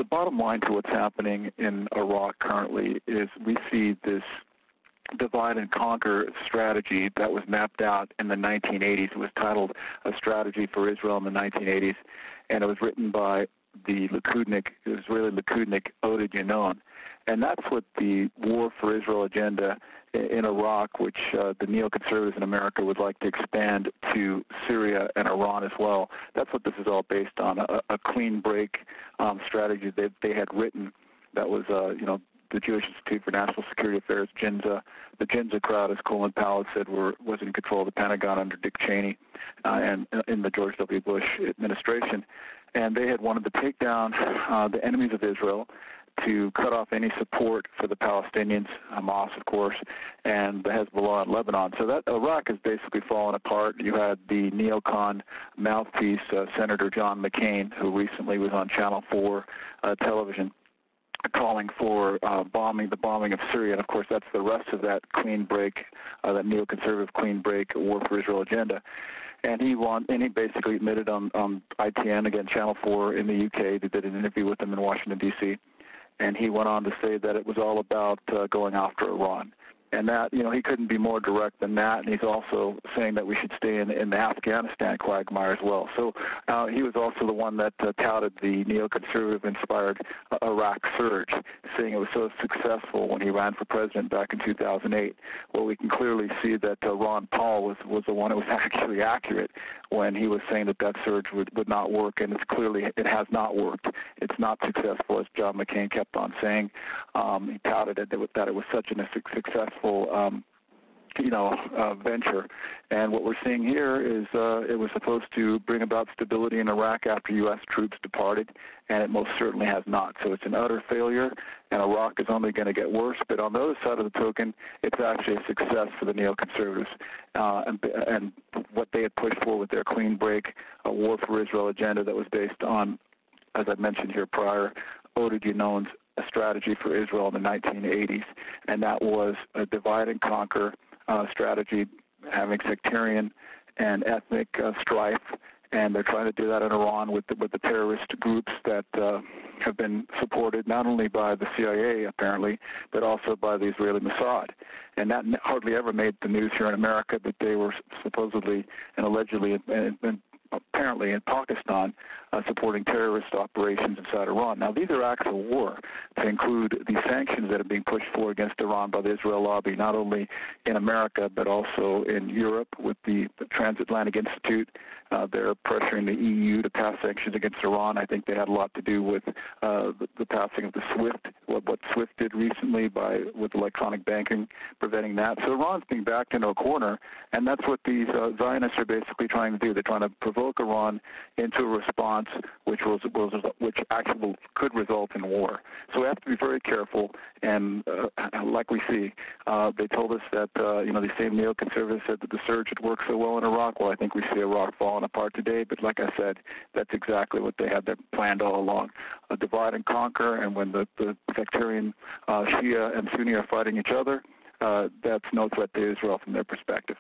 the bottom line to what's happening in Iraq currently is we see this divide and conquer strategy that was mapped out in the 1980s. It was titled A Strategy for Israel in the 1980s, and it was written by the Israeli Likud Oded Yanon. And that's what the War for Israel agenda in Iraq, which the neoconservatives in America would like to expand to Syria and Iran as well. That's what this is all based on, a clean break strategy they had written that was, the Jewish Institute for National Security Affairs, GINZA. The GINZA crowd, as Colin Powell said, was in control of the Pentagon under Dick Cheney and in the George W. Bush administration. And they had wanted to take down the enemies of Israel, to cut off any support for the Palestinians, Hamas, of course, and the Hezbollah in Lebanon. So that Iraq has basically fallen apart. You had the neocon mouthpiece, Senator John McCain, who recently was on Channel 4 television, calling for the bombing of Syria. And, of course, that's the rest of that clean break, that neoconservative clean break War for Israel agenda. And he basically admitted on ITN, again, Channel 4 in the UK, they did an interview with him in Washington, D.C., and he went on to say that it was all about going after Iran. And that, he couldn't be more direct than that. And he's also saying that we should stay in the Afghanistan quagmire as well. So he was also the one that touted the neoconservative-inspired Iraq surge, saying it was so successful when he ran for president back in 2008. Well, we can clearly see that Ron Paul was the one who was actually accurate when he was saying that surge would not work, and it has not worked. It's not successful, as John McCain kept on saying. He touted it that it was such a successful venture. And what we're seeing here is it was supposed to bring about stability in Iraq after U.S. troops departed, and it most certainly has not. So it's an utter failure, and Iraq is only going to get worse. But on the other side of the token, it's actually a success for the neoconservatives. And what they had pushed for with their clean break, a War for Israel agenda that was based on, as I mentioned here prior, Oded Yanon's A Strategy for Israel in the 1980s, and that was a divide and conquer strategy, having sectarian and ethnic strife, and they're trying to do that in Iran with the terrorist groups that have been supported not only by the CIA apparently, but also by the Israeli Mossad. And that hardly ever made the news here in America, but they were supposedly and allegedly and apparently in Pakistan, supporting terrorist operations inside Iran. Now, these are acts of war to include the sanctions that are being pushed for against Iran by the Israel lobby, not only in America, but also in Europe with the Transatlantic Institute. They're pressuring the EU to pass sanctions against Iran. I think they had a lot to do with the passing of the SWIFT, what SWIFT did recently with electronic banking, preventing that. So Iran's being backed into a corner, and that's what these Zionists are basically trying to do. They're trying to provoke Iran into a response which actually could result in war. So we have to be very careful, and like we see, they told us that these same neoconservatives said that the surge had worked so well in Iraq. Well, I think we see Iraq falling apart today, but like I said, that's exactly what they had planned all along, a divide and conquer, and when the sectarian Shia and Sunni are fighting each other, that's no threat to Israel from their perspective.